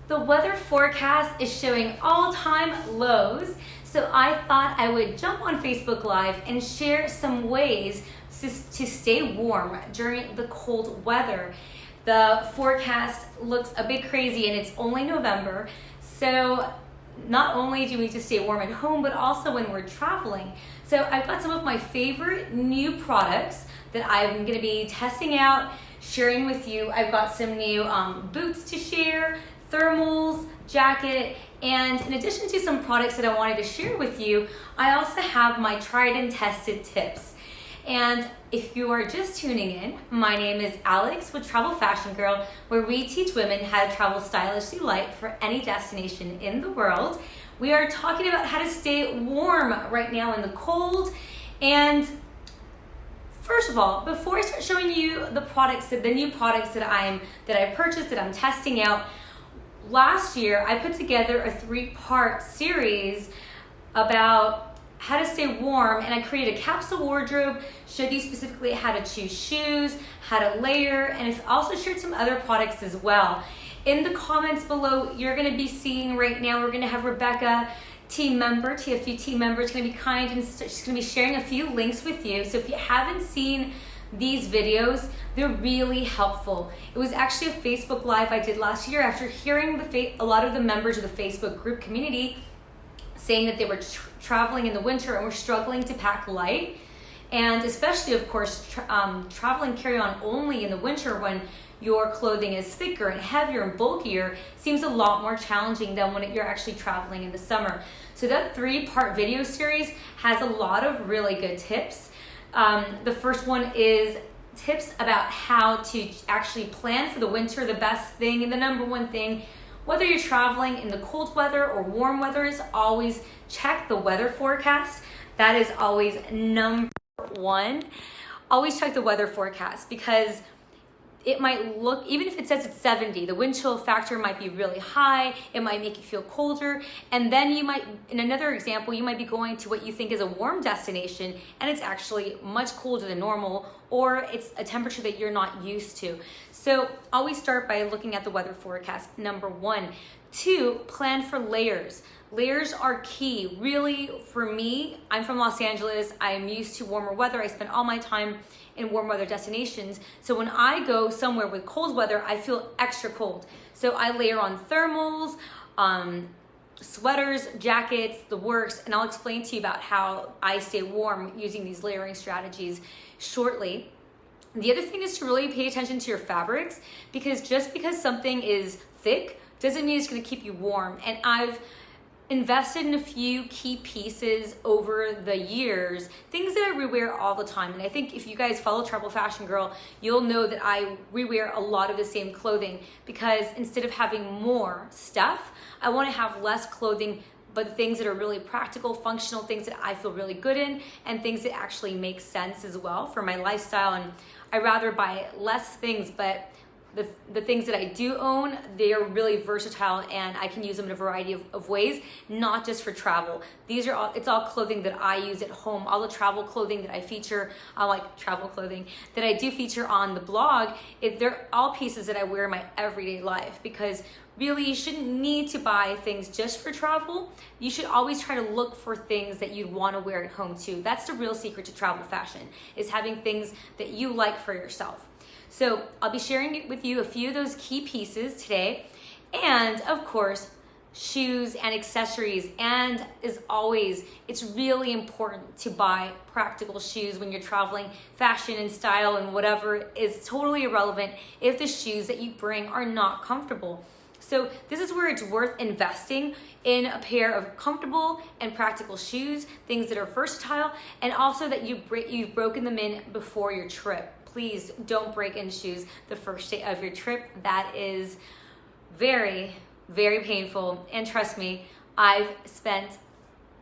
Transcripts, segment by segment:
The weather forecast is showing all-time lows, so I thought I would jump on Facebook Live and share some ways to stay warm during the cold weather. The forecast looks a bit crazy and it's only November, so not only do we need to stay warm at home, but also when we're traveling. So I've got some of my favorite new products that I'm gonna be testing out, sharing with you. I've got some new boots to share, thermals, jacket, and in addition to some products that I wanted to share with you, I also have my tried and tested tips. And if you are just tuning in, my name is Alex with Travel Fashion Girl, where we teach women how to travel stylishly light for any destination in the world. We are talking about how to stay warm right now in the cold. And first of all, before I start showing you the new products that I purchased, that I'm testing out, last year I put together a 3-part series about how to stay warm, and I created a capsule wardrobe, showed you specifically how to choose shoes, how to layer, and I've also shared some other products as well. In the comments below, you're gonna be seeing right now, we're gonna have Rebecca, TFG team member, is gonna be kind and she's gonna be sharing a few links with you. So if you haven't seen these videos, they're really helpful. It was actually a Facebook Live I did last year after hearing a lot of the members of the Facebook group community saying that they were traveling in the winter and were struggling to pack light. And especially, of course, traveling carry-on only in the winter when your clothing is thicker and heavier and bulkier seems a lot more challenging than when you're actually traveling in the summer. So that 3-part video series has a lot of really good tips. The first one is tips about how to actually plan for the winter. The best thing and the number one thing, whether you're traveling in the cold weather or warm weather, is always check the weather forecast. That is always number one. Always check the weather forecast, because it might look, even if it says it's 70, the wind chill factor might be really high, it might make you feel colder, and then you might, in another example, you might be going to what you think is a warm destination and it's actually much colder than normal, or it's a temperature that you're not used to. So always start by looking at the weather forecast, number one. 2, plan for layers. Layers are key. Really, for me, I'm from Los Angeles. I'm used to warmer weather. I spend all my time in warm weather destinations. So when I go somewhere with cold weather, I feel extra cold. So I layer on thermals, sweaters, jackets, the works, and I'll explain to you about how I stay warm using these layering strategies shortly. The other thing is to really pay attention to your fabrics, because just because something is thick doesn't mean it's going to keep you warm. And I've invested in a few key pieces over the years, things that I rewear all the time. And I think if you guys follow Travel Fashion Girl, you'll know that I rewear a lot of the same clothing, because instead of having more stuff, I want to have less clothing, but things that are really practical, functional, things that I feel really good in, and things that actually make sense as well for my lifestyle. And I rather buy less things, but the things that I do own, they are really versatile and I can use them in a variety of ways, not just for travel. It's all clothing that I use at home. All the travel clothing that I feature, I like travel clothing, that I do feature on the blog, they're all pieces that I wear in my everyday life, because really you shouldn't need to buy things just for travel. You should always try to look for things that you'd want to wear at home too. That's the real secret to travel fashion, is having things that you like for yourself. So I'll be sharing with you a few of those key pieces today. And of course, shoes and accessories. And as always, it's really important to buy practical shoes when you're traveling. Fashion and style and whatever is totally irrelevant if the shoes that you bring are not comfortable. So this is where it's worth investing in a pair of comfortable and practical shoes, things that are versatile, and also that you've broken them in before your trip. Please don't break in shoes the first day of your trip. That is very, very painful. And trust me, I've spent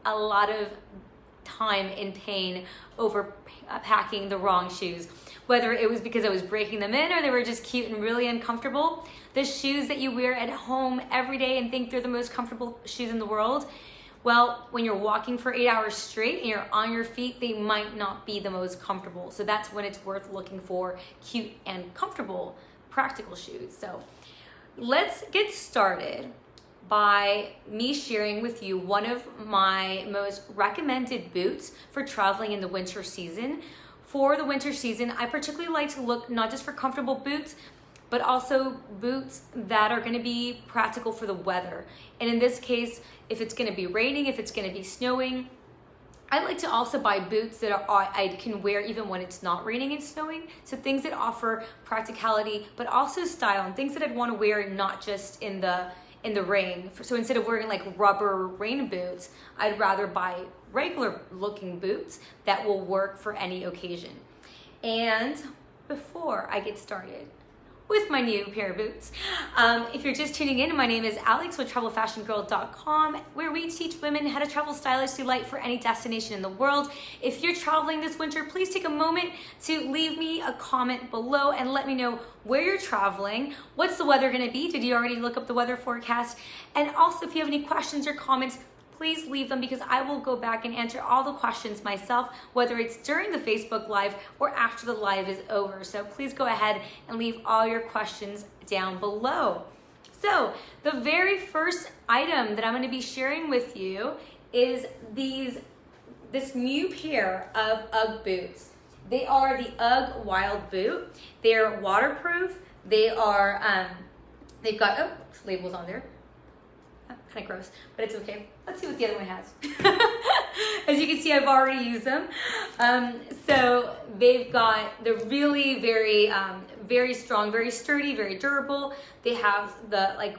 a lot of time in pain over packing the wrong shoes. Whether it was because I was breaking them in or they were just cute and really uncomfortable. The shoes that you wear at home every day and think they're the most comfortable shoes in the world, well, when you're walking for 8 hours straight and you're on your feet, they might not be the most comfortable. So that's when it's worth looking for cute and comfortable, practical shoes. So let's get started by me sharing with you one of my most recommended boots for traveling in the winter season. For the winter season, I particularly like to look not just for comfortable boots, but also boots that are gonna be practical for the weather. And in this case, if it's gonna be raining, if it's gonna be snowing, I like to also buy boots that I can wear even when it's not raining and snowing. So things that offer practicality, but also style, and things that I'd wanna wear not just in the rain. So instead of wearing like rubber rain boots, I'd rather buy regular looking boots that will work for any occasion. And before I get started with my new pair of boots, if you're just tuning in, my name is Alex with TravelFashionGirl.com, where we teach women how to travel stylishly light for any destination in the world. If you're traveling this winter, please take a moment to leave me a comment below and let me know where you're traveling, what's the weather gonna be, did you already look up the weather forecast, and also if you have any questions or comments, please leave them, because I will go back and answer all the questions myself, whether it's during the Facebook Live or after the live is over. So please go ahead and leave all your questions down below. So the very first item that I'm going to be sharing with you is this new pair of UGG boots. They are the UGG Wild Boot. They're waterproof. They are, they've got labels on there. Kind of gross, but it's okay. Let's see what the other one has. As you can see, I've already used them. So they're really very strong, very sturdy, very durable. They have the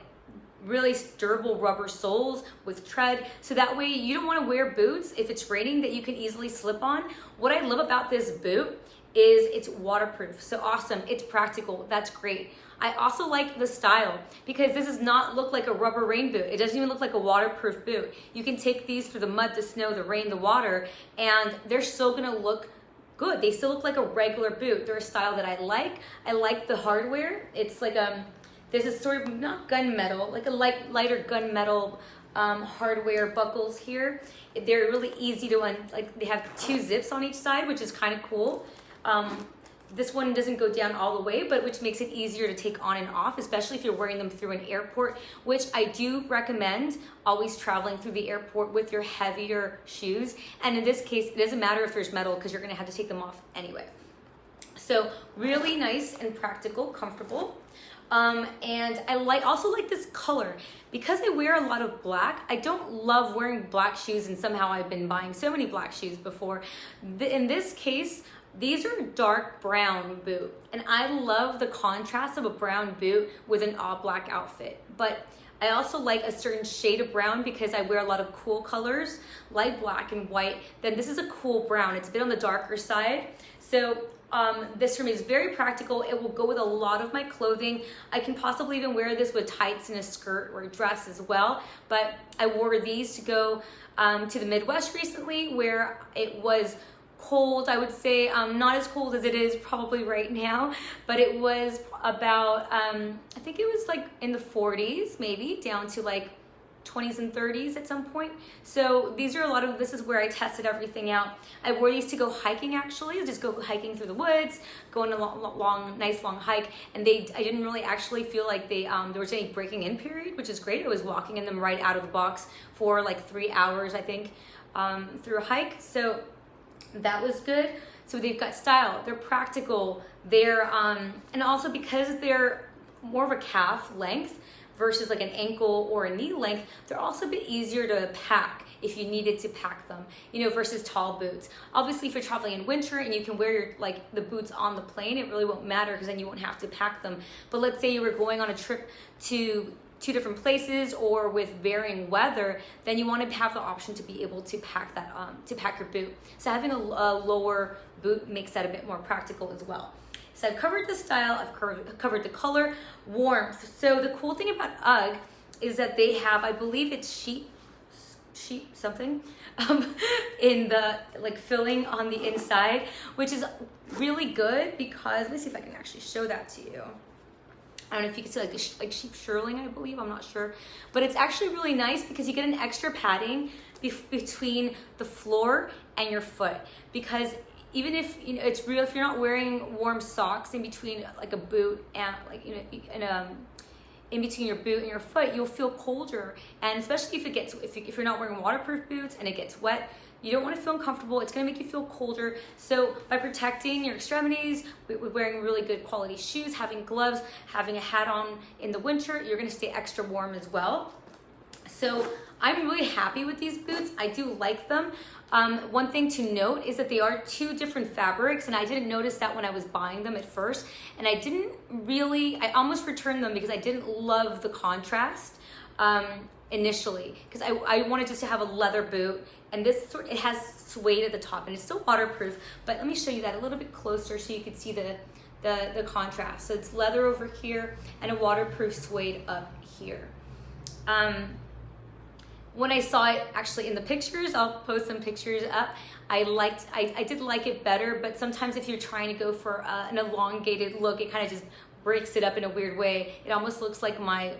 really durable rubber soles with tread. So that way you don't want to wear boots if it's raining that you can easily slip on. What I love about this boot is it's waterproof. So awesome. It's practical. That's great. I also like the style because this does not look like a rubber rain boot. It doesn't even look like a waterproof boot. You can take these through the mud, the snow, the rain, the water, and they're still gonna look good. They still look like a regular boot. They're a style that I like. I like the hardware. It's like there's a sort of not gunmetal, like a lighter gunmetal hardware buckles here. They're really easy to they have 2 zips on each side, which is kind of cool. This one doesn't go down all the way, but which makes it easier to take on and off, especially if you're wearing them through an airport, which I do recommend always traveling through the airport with your heavier shoes. And in this case, it doesn't matter if there's metal because you're gonna have to take them off anyway. So really nice and practical, comfortable. And I also like this color. Because I wear a lot of black, I don't love wearing black shoes, and somehow I've been buying so many black shoes before. In this case, these are a dark brown boot, and I love the contrast of a brown boot with an all black outfit. But I also like a certain shade of brown because I wear a lot of cool colors, like black and white. Then this is a cool brown. It's a bit on the darker side. So this for me is very practical. It will go with a lot of my clothing. I can possibly even wear this with tights and a skirt or a dress as well. But I wore these to go to the Midwest recently, where it was cold. I would say not as cold as it is probably right now, but it was about I think it was like in the 40s, maybe down to like 20s and 30s at some point. So this is where I tested everything out. I wore these to go hiking, actually, just go hiking through the woods, go on a nice long hike. And I didn't really actually feel like there was any breaking in period, which is great. I was walking in them right out of the box for like 3 hours, I think, through a hike. So that was good. So they've got style, they're practical, and also because they're more of a calf length versus like an ankle or a knee length, they're also a bit easier to pack if you needed to pack them, versus tall boots. Obviously, if you're traveling in winter and you can wear the boots on the plane, it really won't matter because then you won't have to pack them. But let's say you were going on a trip to 2 different places or with varying weather, then you want to have the option to be able to pack that to pack your boot. So having a lower boot makes that a bit more practical as well. So I've covered the style, I've covered the color, warmth. So the cool thing about UGG is that they have, I believe it's sheep something in the filling on the inside, which is really good because, let me see if I can actually show that to you. I don't know if you can see like sheep shirling, I believe, I'm not sure. But it's actually really nice because you get an extra padding between the floor and your foot. Because even if it's real, if you're not wearing warm socks in between like a boot and in between your boot and your foot, you'll feel colder. And especially if you're not wearing waterproof boots and it gets wet, you don't want to feel uncomfortable. It's going to make you feel colder. So by protecting your extremities, with wearing really good quality shoes, having gloves, having a hat on in the winter, you're going to stay extra warm as well. So I'm really happy with these boots. I do like them. One thing to note is that they are two different fabrics, and I didn't notice that when I was buying them at first. And I almost returned them because I didn't love the contrast initially, because I wanted just to have a leather boot, and it has suede at the top and it's still waterproof. But let me show you that a little bit closer so you can see the contrast. So it's leather over here and a waterproof suede up here. When I saw it actually in the pictures, I'll post some pictures up, I did like it better, but sometimes if you're trying to go for an elongated look, it kind of just breaks it up in a weird way. It almost looks like my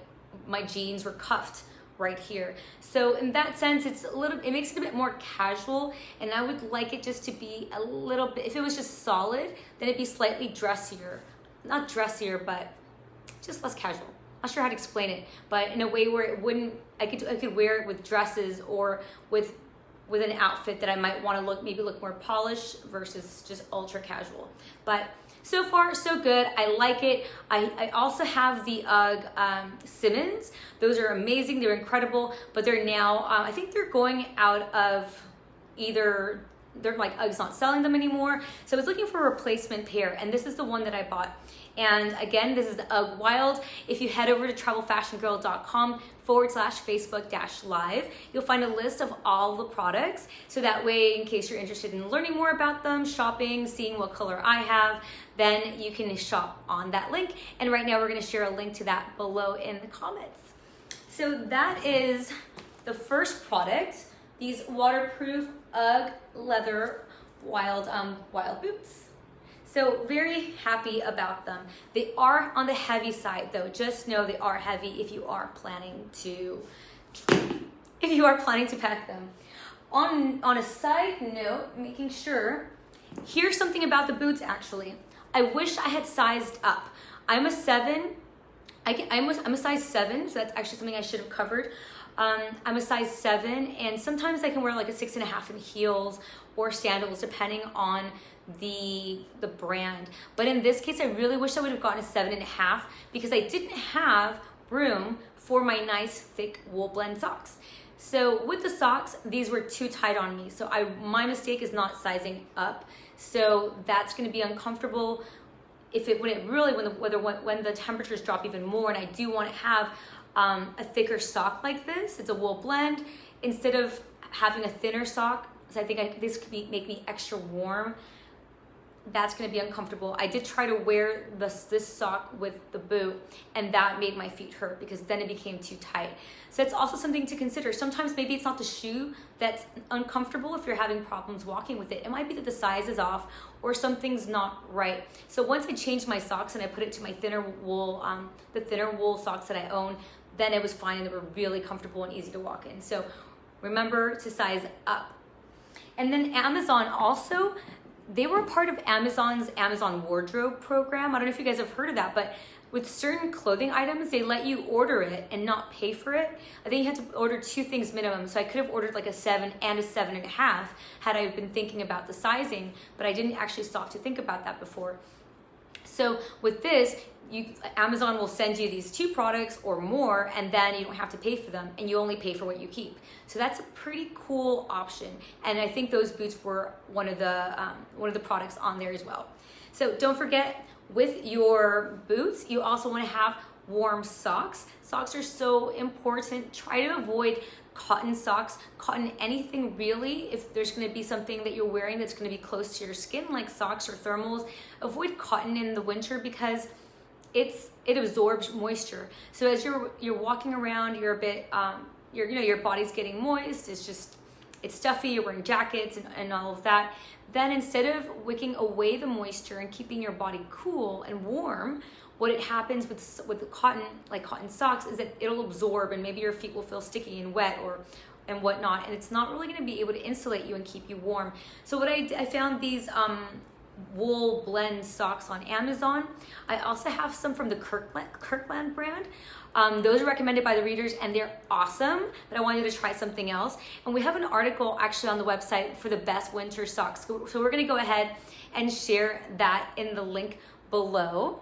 jeans were cuffed right here. So in that sense, it makes it a bit more casual, and I would like it just to be a little bit, if it was just solid, then it'd be slightly dressier. Not dressier, but just less casual. Not sure how to explain it, but in a way where it wouldn't, I could wear it with dresses or with an outfit that I might want to maybe look more polished versus just ultra casual. But so far, so good. I like it. I also have the UGG Simmons. Those are amazing. They're incredible, but they're now, I think they're going out of they're like UGG's not selling them anymore. So I was looking for a replacement pair, and this is the one that I bought. And again, this is the UGG Wild. If you head over to travelfashiongirl.com/Facebook-live, you'll find a list of all the products. So that way, in case you're interested in learning more about them, shopping, seeing what color I have, then you can shop on that link. And right now we're gonna share a link to that below in the comments. So that is the first product, these waterproof UGG leather wild boots. So very happy about them. They are on the heavy side though. Just know they are heavy if you are planning to pack them. On a side note, making sure, here's something about the boots actually. I wish I had sized up. I'm a 7. I'm a size 7, so that's actually something I should have covered. I'm a size 7, and sometimes I can wear like a 6.5 in heels or sandals depending on the brand. But in this case, I really wish I would have gotten a 7.5 because I didn't have room for my nice thick wool blend socks. So with the socks, these were too tight on me. So my mistake is not sizing up. So that's going to be uncomfortable when the temperatures drop even more, and I do want to have a thicker sock like this. It's a wool blend instead of having a thinner sock. So I think this could make me extra warm. That's going to be uncomfortable. I did try to wear this sock with the boot, and that made my feet hurt because then it became too tight. So it's also something to consider. Sometimes maybe it's not the shoe that's uncomfortable if you're having problems walking with it. It might be that the size is off or something's not right. So once I changed my socks and I put it to my thinner wool, the thinner wool socks that I own, then it was fine and they were really comfortable and easy to walk in. So remember to size up. And then Amazon also, they were part of Amazon's Amazon Wardrobe program. I don't know if you guys have heard of that, but with certain clothing items, they let you order it and not pay for it. I think you had to order 2 things minimum. So I could have ordered like a 7 and a 7.5 had I been thinking about the sizing, but I didn't actually stop to think about that before. So with this, Amazon will send you these 2 products or more, and then you don't have to pay for them, and you only pay for what you keep. So that's a pretty cool option, and I think those boots were one of the products on there as well. So don't forget, with your boots, you also want to have warm socks. Socks are so important. Try to avoid cotton socks, cotton anything really. If there's going to be something that you're wearing that's going to be close to your skin, like socks or thermals, avoid cotton in the winter because it absorbs moisture. So as you're walking around, you're a bit your body's getting moist. It's stuffy. You're wearing jackets and all of that. Then instead of wicking away the moisture and keeping your body cool and warm, what it happens with the cotton, like cotton socks, is that it'll absorb and maybe your feet will feel sticky and wet and whatnot, and it's not really going to be able to insulate you and keep you warm. So what I found these wool blend socks on Amazon. I also have some from the Kirkland brand. Those are recommended by the readers and they're awesome, but I wanted to try something else. And we have an article actually on the website for the best winter socks. So we're gonna go ahead and share that in the link below.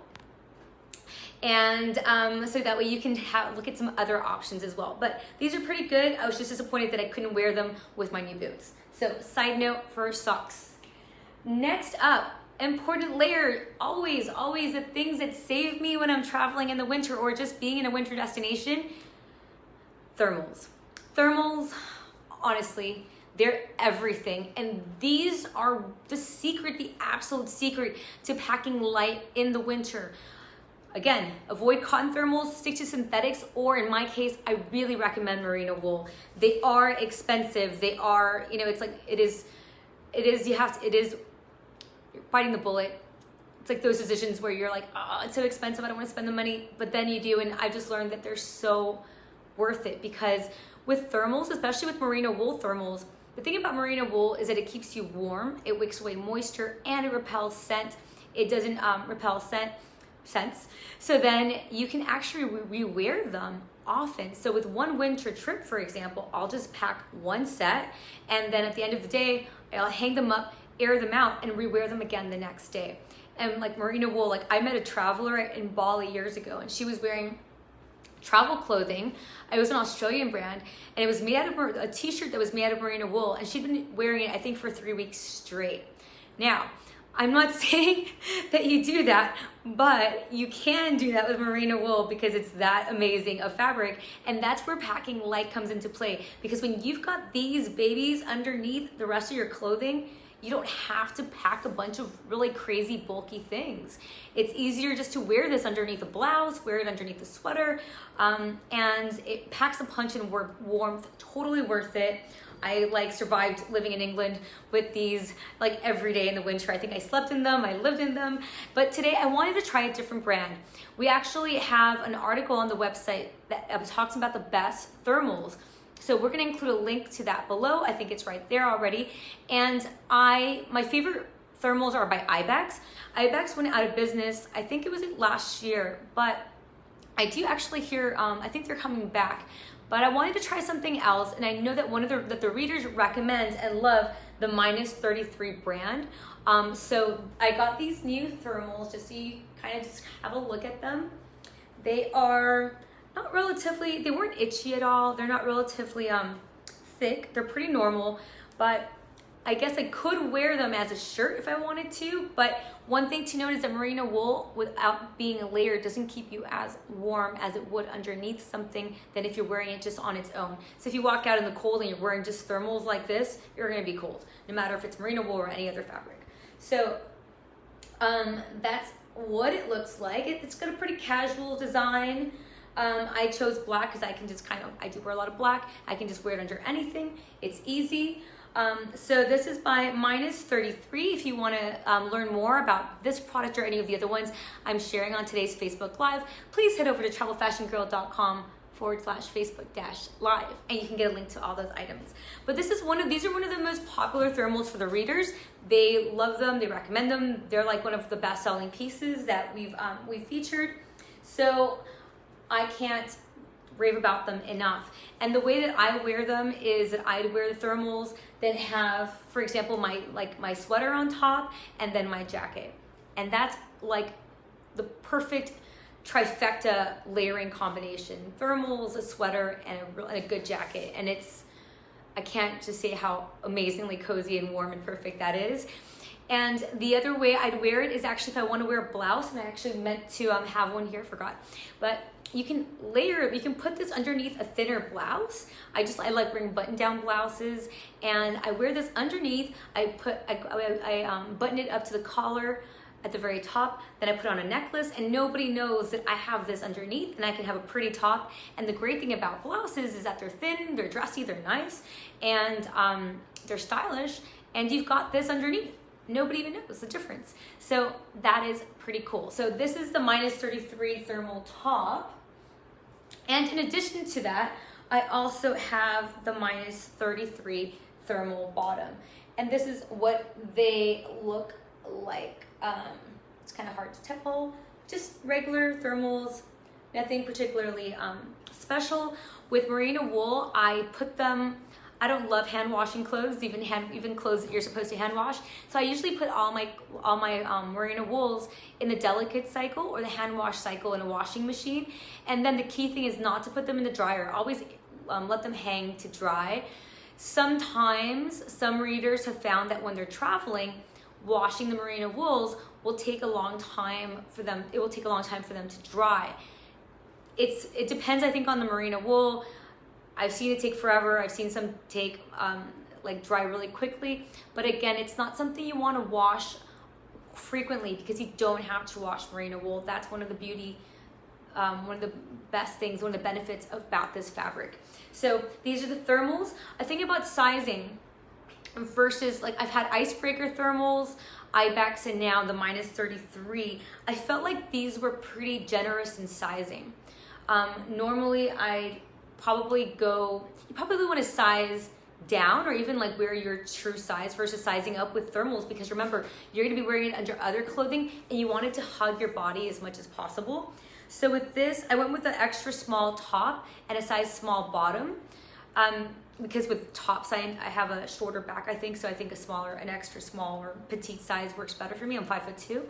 And so that way you can look at some other options as well. But these are pretty good. I was just disappointed that I couldn't wear them with my new boots. So side note for socks. Next up, important layer, always the things that save me when I'm traveling in the winter or just being in a winter destination, thermals. Thermals, honestly, they're everything. And these are the secret, the absolute secret to packing light in the winter. Again, avoid cotton thermals, stick to synthetics, or in my case, I really recommend merino wool. They are expensive. They are, it's like, it is you're biting the bullet. It's like those decisions where you're like, oh, it's so expensive, I don't want to spend the money, but then you do, and I just learned that they're so worth it because with thermals, especially with merino wool thermals, the thing about merino wool is that it keeps you warm, it wicks away moisture, and it repels scent. It doesn't repel scents. So then you can actually rewear them often. So with one winter trip, for example, I'll just pack one set, and then at the end of the day, I'll hang them up, air them out, and rewear them again the next day. And like merino wool, like I met a traveler in Bali years ago, and she was wearing travel clothing. It was an Australian brand, and it was made out of a t-shirt that was made out of merino wool, and she'd been wearing it, I think, for 3 weeks straight. Now, I'm not saying that you do that, but you can do that with merino wool because it's that amazing of fabric. And that's where packing light comes into play, because when you've got these babies underneath the rest of your clothing, you don't have to pack a bunch of really crazy bulky things. It's easier just to wear this underneath a blouse, wear it underneath a sweater, and it packs a punch and warmth, totally worth it. I survived living in England with these every day in the winter. I think I slept in them, I lived in them. But today I wanted to try a different brand. We actually have an article on the website that talks about the best thermals. So we're gonna include a link to that below. I think it's right there already. And my favorite thermals are by Ibex. Ibex went out of business, I think it was last year, but I do actually hear, I think they're coming back. But I wanted to try something else, and I know that that the readers recommend and love the Minus33 brand. So I got these new thermals just so you kind of just have a look at them. They are they weren't itchy at all. They're not relatively thick. They're pretty normal, but I guess I could wear them as a shirt if I wanted to, but one thing to note is that merino wool, without being layered, doesn't keep you as warm as it would underneath something than if you're wearing it just on its own. So if you walk out in the cold and you're wearing just thermals like this, you're gonna be cold, no matter if it's merino wool or any other fabric. So that's what it looks like. It's got a pretty casual design. I chose black because I can just I do wear a lot of black. I can just wear it under anything. It's easy. So this is by Minus33. If you want to learn more about this product or any of the other ones I'm sharing on today's Facebook Live, please head over to travelfashiongirl.com/Facebook-live, and you can get a link to all those items. But these are one of the most popular thermals for the readers. They love them. They recommend them. They're like one of the best-selling pieces that we've featured. So I can't rave about them enough. And the way that I wear them is that I wear the thermals, then have, for example, my sweater on top and then my jacket. And that's like the perfect trifecta layering combination. Thermals, a sweater, and a good jacket. And I can't just say how amazingly cozy and warm and perfect that is. And the other way I'd wear it is actually if I want to wear a blouse, and I actually meant to have one here, forgot. But you can layer it, you can put this underneath a thinner blouse. I like wearing button-down blouses, and I wear this underneath. I button it up to the collar at the very top, then I put on a necklace, and nobody knows that I have this underneath, and I can have a pretty top. And the great thing about blouses is that they're thin, they're dressy, they're nice, and they're stylish, and you've got this underneath. Nobody even knows the difference. So that is pretty cool. So this is the Minus33 thermal top. And in addition to that, I also have the Minus33 thermal bottom. And this is what they look like, it's kind of hard to tell, just regular thermals, nothing particularly special. With merino wool, I put them, I don't love hand washing clothes, even clothes that you're supposed to hand wash. So I usually put all my merino wools in the delicate cycle or the hand wash cycle in a washing machine. And then the key thing is not to put them in the dryer. Always let them hang to dry. Sometimes some readers have found that when they're traveling, washing the merino wools will take a long time for them. It will take a long time for them to dry. It depends, I think, on the merino wool. I've seen it take forever. I've seen some take like dry really quickly. But again, it's not something you want to wash frequently because you don't have to wash merino wool. That's one of the one of the best things, one of the benefits about this fabric. So these are the thermals. I think about sizing versus, like, I've had icebreaker thermals, Ibex, and now the -33. I felt like these were pretty generous in sizing. Normally I probably you probably want to size down or even like wear your true size versus sizing up with thermals, because remember, you're going to be wearing it under other clothing and you want it to hug your body as much as possible. So with this, I went with an extra small top and a size small bottom, because with tops I have a shorter back, I think, so I think an extra small or petite size works better for me. I'm 5'2",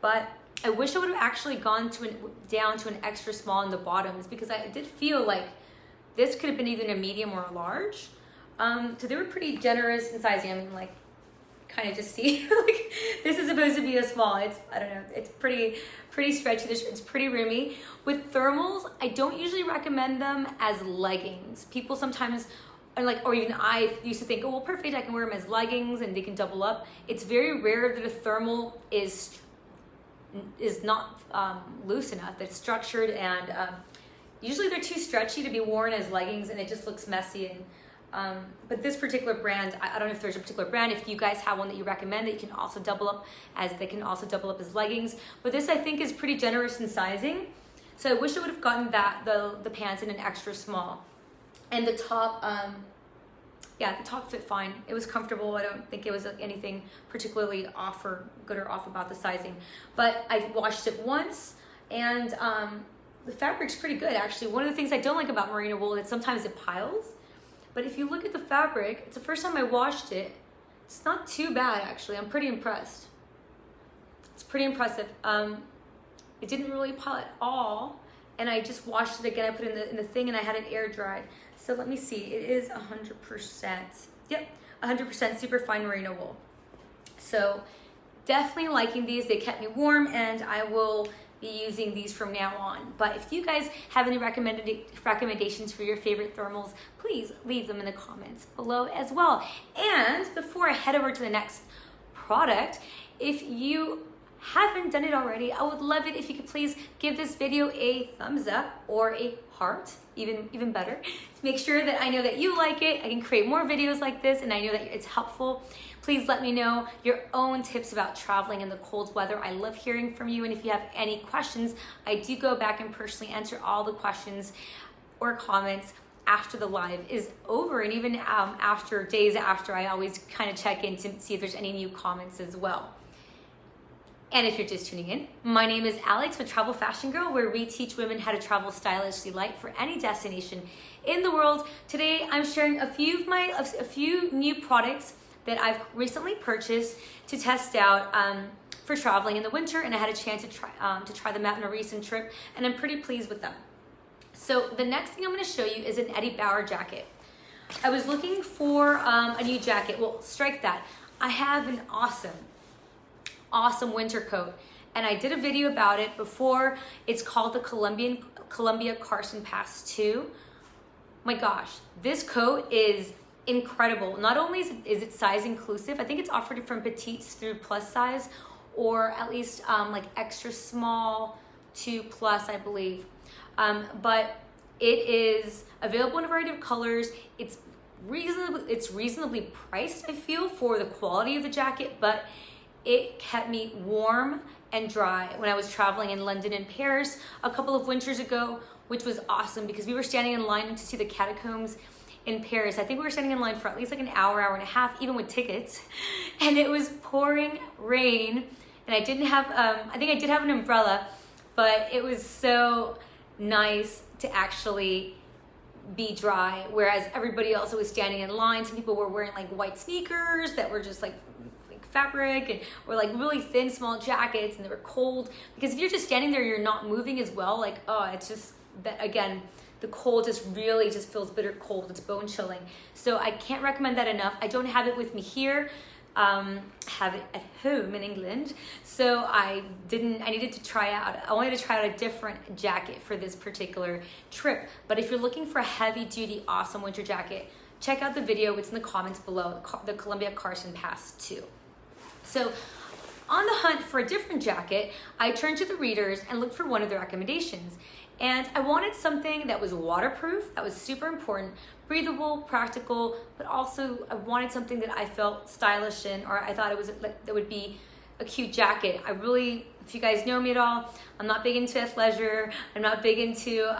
but I wish I would have actually gone down to an extra small in the bottoms, because I did feel like this could have been either a medium or a large. So they were pretty generous in sizing. I mean, like, kind of just see, like, this is supposed to be a small. I don't know, it's pretty stretchy. It's pretty roomy. With thermals, I don't usually recommend them as leggings. People sometimes are like, or even I used to think, oh, well, perfect, I can wear them as leggings and they can double up. It's very rare that a thermal is not loose enough, that's structured, and usually they're too stretchy to be worn as leggings, and it just looks messy. And but this particular brand, I don't know if there's a particular brand, if you guys have one that you recommend that you can also double up as leggings, but this I think is pretty generous in sizing. So I wish I would have gotten the pants in an extra small. And the top, the top fit fine. It was comfortable. I don't think it was anything particularly good or off about the sizing. But I washed it once, and the fabric's pretty good, actually. One of the things I don't like about merino wool is sometimes it piles. But if you look at the fabric, it's the first time I washed it. It's not too bad, actually. I'm pretty impressed. It's pretty impressive. It didn't really pile at all. And I just washed it again. I put it in the thing, and I had it air dried. So let me see. It is 100%. Yep, 100% super fine merino wool. So definitely liking these. They kept me warm, and I will be using these from now on. But if you guys have any recommendations for your favorite thermals, please leave them in the comments below as well. And before I head over to the next product, if you haven't done it already, I would love it if you could please give this video a thumbs up or a heart, even better, to make sure that I know that you like it. I can create more videos like this, and I know that it's helpful. Please let me know your own tips about traveling in the cold weather. I love hearing from you, and if you have any questions, I do go back and personally answer all the questions or comments after the live is over, and even days after, I always kind of check in to see if there's any new comments as well. And if you're just tuning in, my name is Alex with Travel Fashion Girl, where we teach women how to travel stylishly light for any destination in the world. Today, I'm sharing a few new products that I've recently purchased to test out for traveling in the winter, and I had a chance to try them out in a recent trip, and I'm pretty pleased with them. So the next thing I'm going to show you is an Eddie Bauer jacket. I was looking for a new jacket. Well, strike that. I have an awesome winter coat, and I did a video about it before. It's called the Columbia Carson Pass 2. My gosh, this coat is incredible. Not only is it size inclusive, I think it's offered from petites through plus size, or at least like extra small to plus, I believe. But it is available in a variety of colors. It's reasonably priced, I feel, for the quality of the jacket, but it kept me warm and dry when I was traveling in London and Paris a couple of winters ago, which was awesome because we were standing in line to see the catacombs in Paris. I think we were standing in line for at least like an hour, hour and a half, even with tickets. And it was pouring rain. And I didn't have, I think I did have an umbrella, but it was so nice to actually be dry. Whereas everybody else was standing in line. Some people were wearing like white sneakers that were just like fabric, and or like really thin small jackets, and they were cold, because if you're just standing there, you're not moving as well, like, oh, it's just that, again, the cold just really just feels bitter cold. It's bone chilling. So I can't recommend that enough. I don't have it with me here. Have it at home in England. So I needed to try out, I wanted to try out a different jacket for this particular trip. But if you're looking for a heavy duty, awesome winter jacket, check out the video. It's in the comments below, the Columbia Carson Pass 2. So on the hunt for a different jacket, I turned to the readers and looked for one of their recommendations. And I wanted something that was waterproof, that was super important, breathable, practical, but also I wanted something that I felt stylish in, or I thought that would be a cute jacket. I really, if you guys know me at all, I'm not big into athleisure. I'm not big into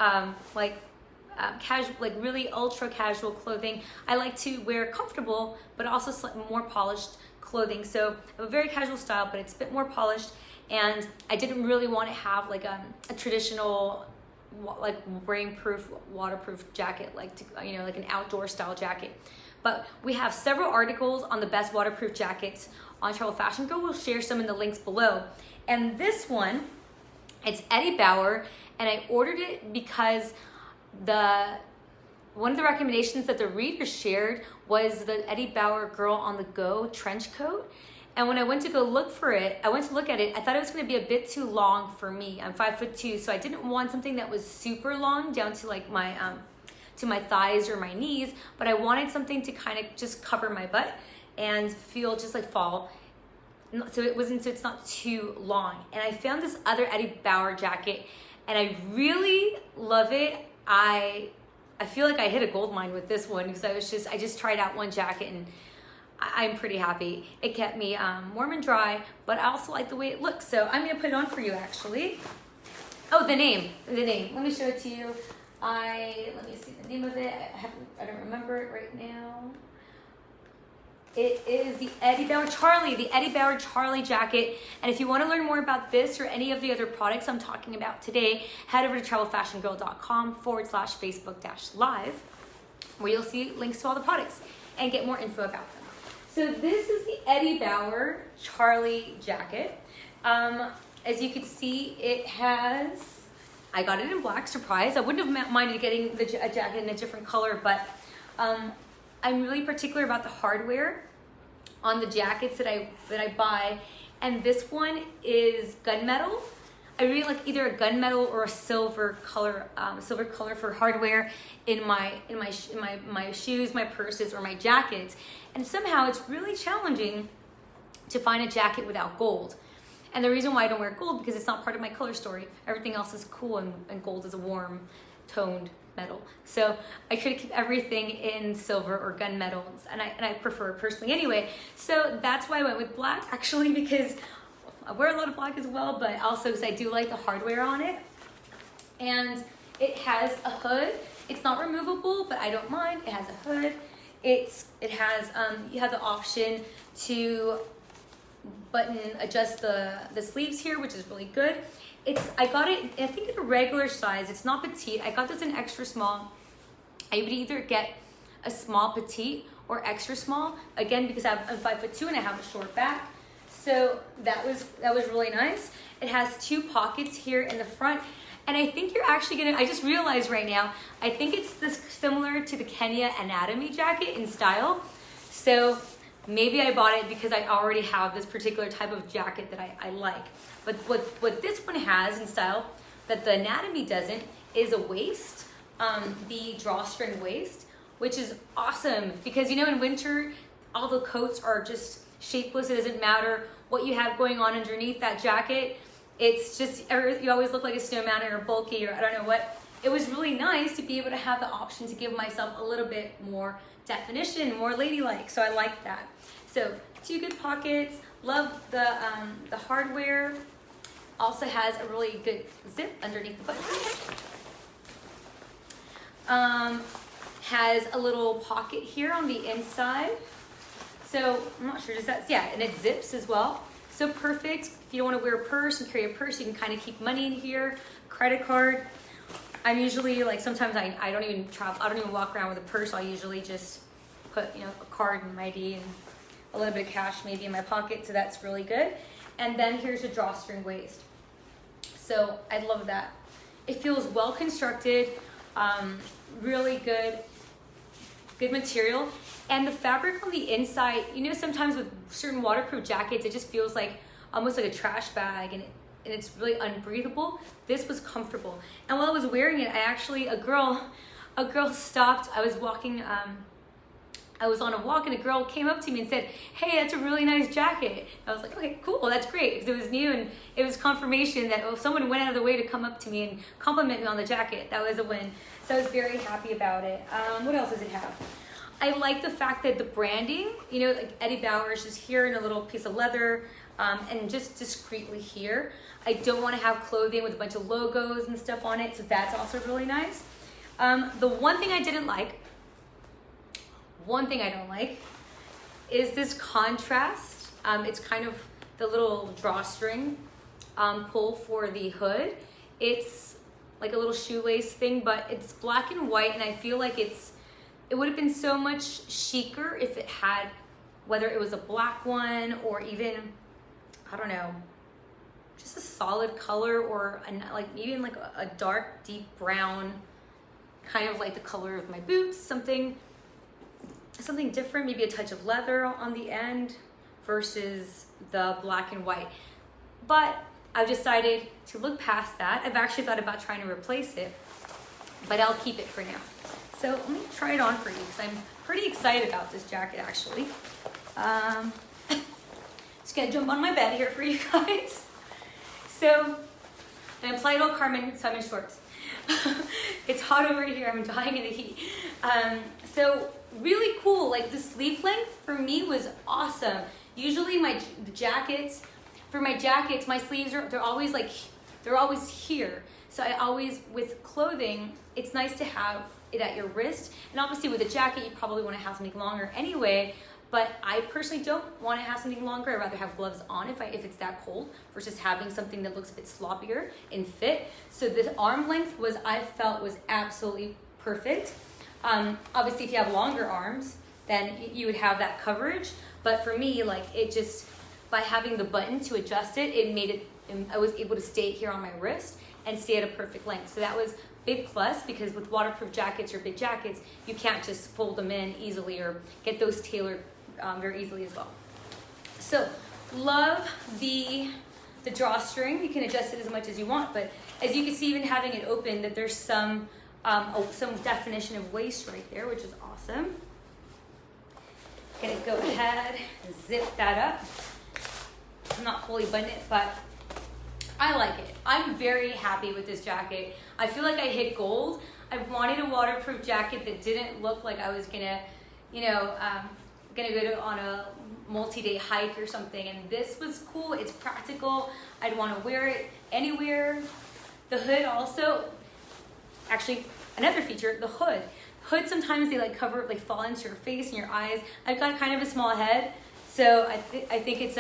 casual, like really ultra casual clothing. I like to wear comfortable, but also slightly more polished clothing. So I have a very casual style, but it's a bit more polished. And I didn't really want to have like a traditional, like rainproof, waterproof jacket, like like an outdoor style jacket. But we have several articles on the best waterproof jackets on Travel Fashion Girl. We'll share some in the links below. And this one, it's Eddie Bauer, and I ordered it because one of the recommendations that the readers shared was the Eddie Bauer Girl on the Go trench coat. And when I went to go look for it, I went to look at it, I thought it was gonna be a bit too long for me. I'm 5'2", so I didn't want something that was super long down to like my thighs or my knees, but I wanted something to kind of just cover my butt and feel just like fall. So it's not too long. And I found this other Eddie Bauer jacket, and I really love it. I feel like I hit a gold mine with this one, because I just tried out one jacket and I'm pretty happy. It kept me warm and dry, but I also like the way it looks. So I'm gonna put it on for you actually. Oh, the name. Let me show it to you. Let me see the name of it. I don't remember it right now. It is the Eddie Bauer Charlie jacket. And if you want to learn more about this or any of the other products I'm talking about today, head over to travelfashiongirl.com/Facebook-live, where you'll see links to all the products and get more info about them. So this is the Eddie Bauer Charlie jacket. As you can see, I got it in black, surprise. I wouldn't have minded getting a jacket in a different color, but I'm really particular about the hardware on the jackets that I buy, and this one is gunmetal. I really like either a gunmetal or a silver color for hardware in my shoes, my purses, or my jackets. And somehow it's really challenging to find a jacket without gold. And the reason why I don't wear gold, because it's not part of my color story. Everything else is cool, and gold is a warm toned metal. So I try to keep everything in silver or gunmetal, and I prefer it personally anyway. So that's why I went with black, actually, because I wear a lot of black as well, but also because I do like the hardware on it. And it has a hood. It's not removable, but I don't mind. It has a hood. It has you have the option to adjust the sleeves here, which is really good. I got it, I think, in a regular size. It's not petite. I got this in extra small. I would either get a small petite or extra small, again, because I'm 5'2" and I have a short back. So that was really nice. It has two pockets here in the front, and I think you're actually I just realized right now, I think it's similar to the Kenya Anatomy jacket in style. So maybe I bought it because I already have this particular type of jacket that I like. But what this one has in style that the Anatomy doesn't is a waist, the drawstring waist, which is awesome because, in winter, all the coats are just shapeless. It doesn't matter what you have going on underneath that jacket. It's just, you always look like a snowman or bulky or I don't know what. It was really nice to be able to have the option to give myself a little bit more definition, more ladylike. So I like that. So 2 good pockets. Love the hardware. Also has a really good zip underneath the button. has a little pocket here on the inside. So I'm not sure, does that, yeah, and it zips as well. So perfect. If you don't want to wear a purse and carry a purse, you can kind of keep money in here, credit card. I'm usually like, sometimes I don't even travel, I don't even walk around with a purse. I'll usually just put, you know, a card and my ID and a little bit of cash maybe in my pocket. So that's really good. And then here's a drawstring waist. So I love that. It feels well constructed, really good material. And the fabric on the inside, you know, sometimes with certain waterproof jackets, it just feels like almost like a trash bag, and it's really unbreathable. This was comfortable. And while I was wearing it, I actually, a girl stopped. I was walking, I was on a walk, and a girl came up to me and said, "Hey, that's a really nice jacket." I was like, okay, cool, that's great. Because it was new, and it was confirmation that, oh, someone went out of their way to come up to me and compliment me on the jacket. That was a win. So I was very happy about it. What else does it have? I like the fact that the branding, you know, like Eddie Bauer is just here in a little piece of leather, and just discreetly here. I don't want to have clothing with a bunch of logos and stuff on it, so that's also really nice. The one thing I don't like is this contrast. It's kind of the little drawstring pull for the hood. It's like a little shoelace thing, but it's black and white, and I feel like it would have been so much chicer if it had, whether it was a black one or even, I don't know, just a solid color, or like even like a dark, deep brown, kind of like the color of my boots, something different, maybe a touch of leather on the end versus the black and white. But I've decided to look past that. I've actually thought about trying to replace it, but I'll keep it for now. So let me try it on for you, because I'm pretty excited about this jacket actually. Just gonna jump on my bed here for you guys. So I applied all Carmen, so I'm in shorts. It's hot over here, I'm dying in the heat. So really cool, like the sleeve length for me was awesome. Usually my jackets, my sleeves they're always here. So I always, with clothing, it's nice to have it at your wrist. And obviously with a jacket, you probably want to have something longer anyway, but I personally don't want to have something longer. I'd rather have gloves on if it's that cold versus having something that looks a bit sloppier and fit. So this arm length I felt was absolutely perfect. Obviously if you have longer arms, then you would have that coverage. But for me, like it just, by having the button to adjust it, I was able to stay here on my wrist and stay at a perfect length. So that was big plus, because with waterproof jackets or big jackets, you can't just fold them in easily or get those tailored very easily as well. So love the drawstring. You can adjust it as much as you want, but as you can see, even having it open, that there's some definition of waist right there, which is awesome. Gonna go ahead and zip that up. I'm not fully buttoned it, but I like it. I'm very happy with this jacket. I feel like I hit gold. I wanted a waterproof jacket that didn't look like I was gonna, gonna go on a multi-day hike or something. And this was cool. It's practical. I'd want to wear it anywhere. The hood also, actually, another feature, the hood. Hood, sometimes they like fall into your face and your eyes. I've got kind of a small head, so I think it's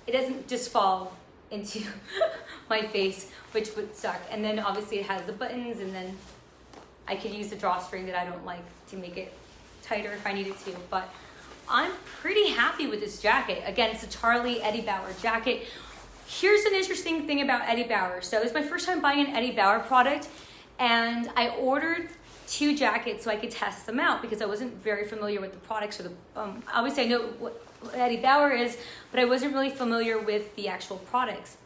it doesn't just fall into my face, which would suck. And then obviously it has the buttons, and then I could use the drawstring that I don't like to make it tighter if I needed to. But I'm pretty happy with this jacket. Again, it's a Charlie Eddie Bauer jacket. Here's an interesting thing about Eddie Bauer. So it's my first time buying an Eddie Bauer product, and I ordered 2 jackets so I could test them out, because I wasn't very familiar with the products or the obviously I know what Eddie Bauer is, but I wasn't really familiar with the actual products.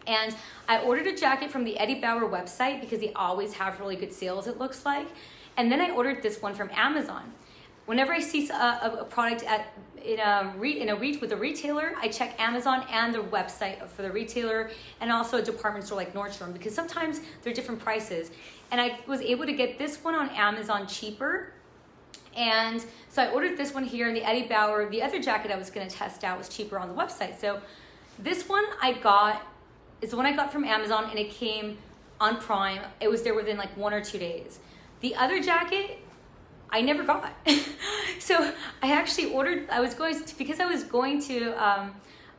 And I ordered a jacket from the Eddie Bauer website because they always have really good sales, it looks like. And then I ordered this one from Amazon. Whenever I see a product with a retailer, I check Amazon and their website for the retailer, and also a department store like Nordstrom, because sometimes they're different prices. And I was able to get this one on Amazon cheaper. And so I ordered this one here, and the Eddie Bauer, the other jacket I was gonna test out, was cheaper on the website. So this one is the one I got from Amazon, and it came on Prime. It was there within like 1 or 2 days. The other jacket, I never got. So I actually ordered, because I was going to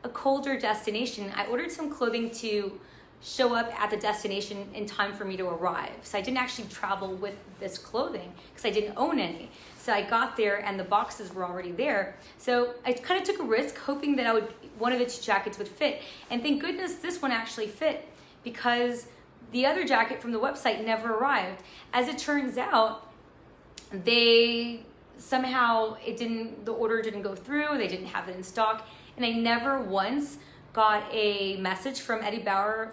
a colder destination, I ordered some clothing to show up at the destination in time for me to arrive. So I didn't actually travel with this clothing because I didn't own any. So I got there and the boxes were already there. So I kind of took a risk hoping that one of the two jackets would fit. And thank goodness this one actually fit, because the other jacket from the website never arrived. As it turns out, the order didn't go through, they didn't have it in stock, and I never once got a message from Eddie Bauer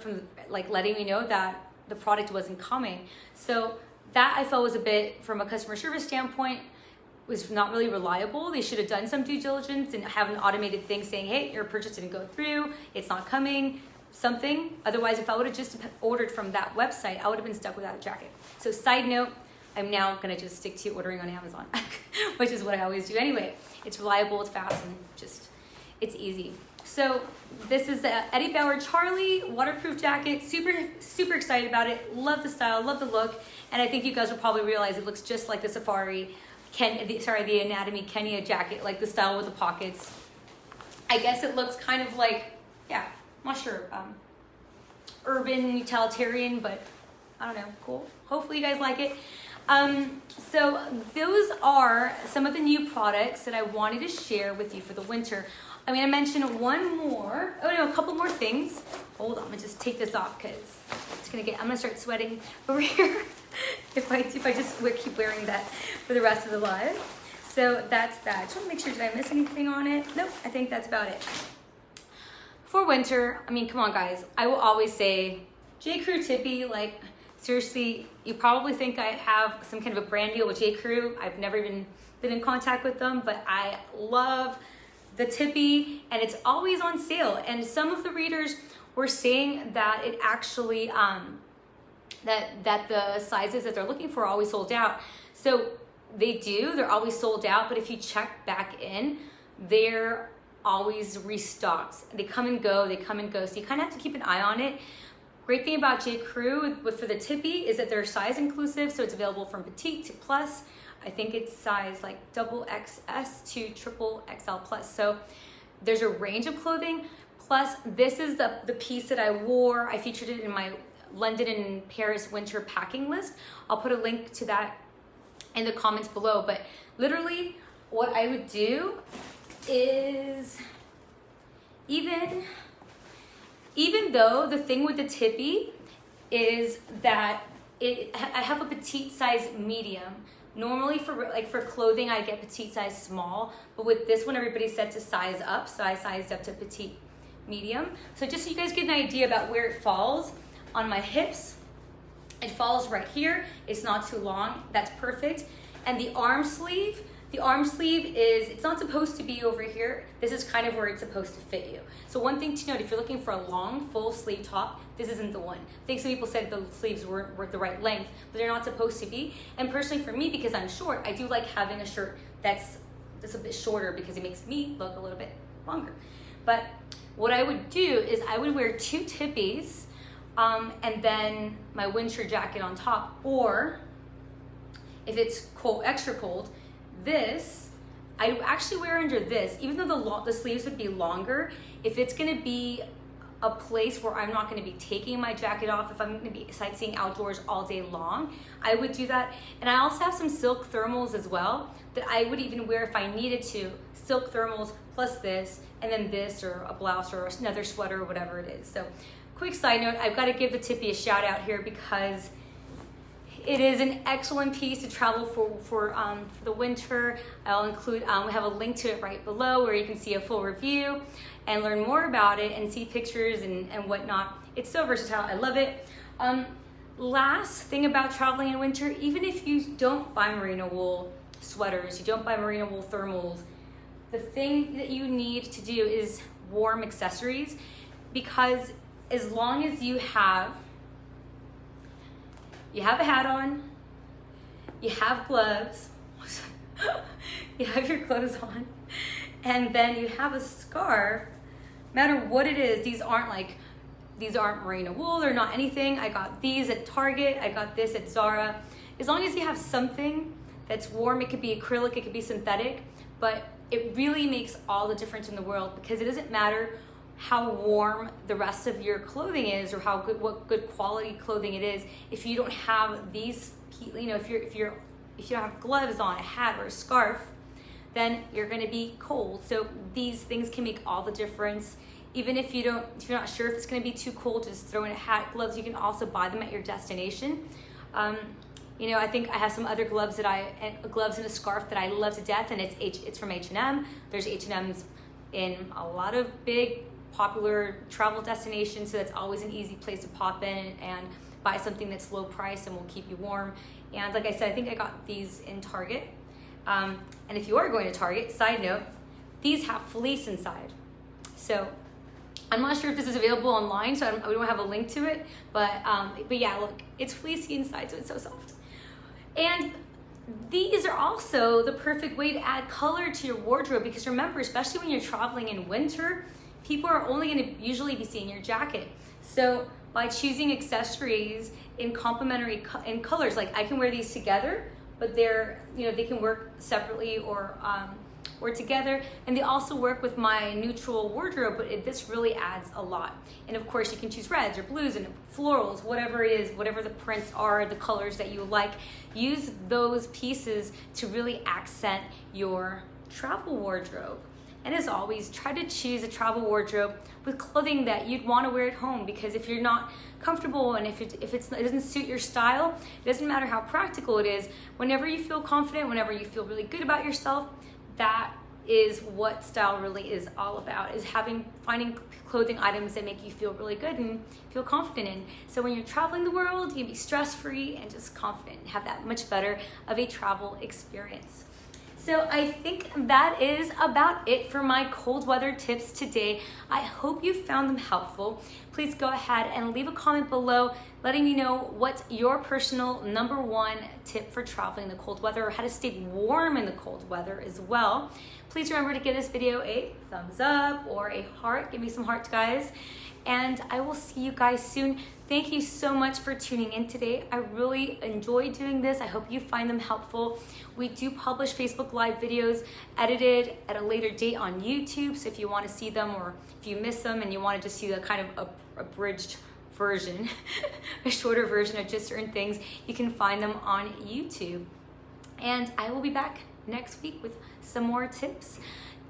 letting me know that the product wasn't coming. So that I felt was a bit, from a customer service standpoint, was not really reliable. They should have done some due diligence and have an automated thing saying, hey, your purchase didn't go through, it's not coming, something. Otherwise, if I would have just ordered from that website, I would have been stuck without a jacket. So side note, I'm now gonna just stick to ordering on Amazon, which is what I always do anyway. It's reliable, it's fast, and it's easy. So this is the Eddie Bauer Charlie waterproof jacket. Super excited about it. Love the style, love the look. And I think you guys will probably realize it looks just like the the Anatomy Kenya jacket, like the style with the pockets. I guess it looks kind of like, I'm not sure, urban utilitarian, but I don't know, cool. Hopefully you guys like it. So those are some of the new products that I wanted to share with you for the winter. I'm gonna mention a couple more things. Hold on, I'm gonna just take this off because I'm gonna start sweating over here if I just keep wearing that for the rest of the live. So that's that. Just wanna make sure, did I miss anything on it? Nope, I think that's about it. For winter, I mean, come on guys, I will always say J. Crew Tippy, like seriously, you probably think I have some kind of a brand deal with J. Crew. I've never even been in contact with them, but I love the Tippy, and it's always on sale. And some of the readers were saying that it actually that the sizes that they're looking for are always sold out. So they're always sold out, but if you check back in, they're always restocked. They come and go, so you kind of have to keep an eye on it. Great thing about J. Crew for the Tippy is that they're size inclusive, so it's available from petite to plus. I think it's size like double XS to triple XL plus. So there's a range of clothing. Plus, this is the piece that I wore. I featured it in my London and Paris winter packing list. I'll put a link to that in the comments below. But literally, what I would do is, even though the thing with the Tippy is that I have a petite size medium. Normally for clothing, I get petite size small, but with this one, everybody said to size up, so I sized up to petite medium. So just so you guys get an idea about where it falls on my hips, it falls right here. It's not too long, that's perfect. And the arm sleeve it's not supposed to be over here. This is kind of where it's supposed to fit you. So one thing to note, if you're looking for a long full sleeve top, this isn't the one. I think some people said the sleeves weren't the right length, but they're not supposed to be. And personally for me, because I'm short, I do like having a shirt that's a bit shorter because it makes me look a little bit longer. But what I would do is I would wear two Tippies and then my winter jacket on top, or if it's cold, extra cold, this, I actually wear under this, even though the sleeves would be longer. If it's gonna be a place where I'm not gonna be taking my jacket off, if I'm gonna be sightseeing outdoors all day long, I would do that. And I also have some silk thermals as well that I would even wear if I needed to. Silk thermals plus this, and then this, or a blouse, or another sweater, or whatever it is. So quick side note, I've gotta give the Tippy a shout out here because it is an excellent piece to travel for the winter. I'll include, we have a link to it right below where you can see a full review and learn more about it and see pictures and whatnot. It's so versatile, I love it. Last thing about traveling in winter, even if you don't buy merino wool sweaters, you don't buy merino wool thermals, the thing that you need to do is warm accessories, because as long as you have a hat on, you have gloves, you have your clothes on, and then you have a scarf, no matter what it is, these aren't merino wool, they're not anything. I got these at Target, I got this at Zara. as long as you have something that's warm, it could be acrylic, it could be synthetic, but it really makes all the difference in the world, because it doesn't matter how warm the rest of your clothing is or what good quality clothing it is. If you don't have these, if you don't have gloves on, a hat or a scarf, then you're going to be cold. So these things can make all the difference. Even if you're not sure if it's going to be too cold, just throw in a hat, gloves. You can also buy them at your destination. I think I have some other gloves gloves and a scarf that I love to death, and it's from H&M. There's H&Ms in a lot of big popular travel destinations, so that's always an easy place to pop in and buy something that's low price and will keep you warm. And like I said, I think I got these in Target. And if you are going to Target, side note, these have fleece inside. So I'm not sure if this is available online, so we don't have a link to it, but yeah, look, it's fleecy inside, so it's so soft. And these are also the perfect way to add color to your wardrobe, because remember, especially when you're traveling in winter, people are only going to usually be seeing your jacket. So by choosing accessories in complementary in colors, like I can wear these together, but they can work separately or together, and they also work with my neutral wardrobe, but this really adds a lot. And of course, you can choose reds or blues and florals, whatever it is, whatever the prints are, the colors that you like. Use those pieces to really accent your travel wardrobe. And as always, try to choose a travel wardrobe with clothing that you'd want to wear at home, because if you're not comfortable and if it doesn't suit your style, it doesn't matter how practical it is. Whenever you feel confident, whenever you feel really good about yourself, that is what style really is all about, is finding clothing items that make you feel really good and feel confident in. So when you're traveling the world, you can be stress-free and just confident and have that much better of a travel experience. So I think that is about it for my cold weather tips today. I hope you found them helpful. Please go ahead and leave a comment below letting me know what's your personal #1 tip for traveling in the cold weather, or how to stay warm in the cold weather as well. Please remember to give this video a thumbs up or a heart. Give me some hearts, guys. And I will see you guys soon. Thank you so much for tuning in today. I really enjoyed doing this. I hope you find them helpful. We do publish Facebook Live videos edited at a later date on YouTube. So if you want to see them, or if you miss them and you want to just see the kind of abridged version, a shorter version of just certain things, you can find them on YouTube. And I will be back next week with some more tips.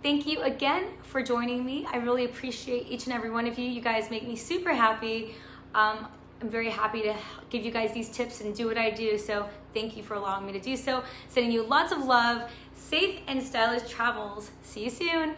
Thank you again for joining me. I really appreciate each and every one of you. You guys make me super happy. I'm very happy to give you guys these tips and do what I do. So thank you for allowing me to do so. Sending you lots of love, safe and stylish travels. See you soon.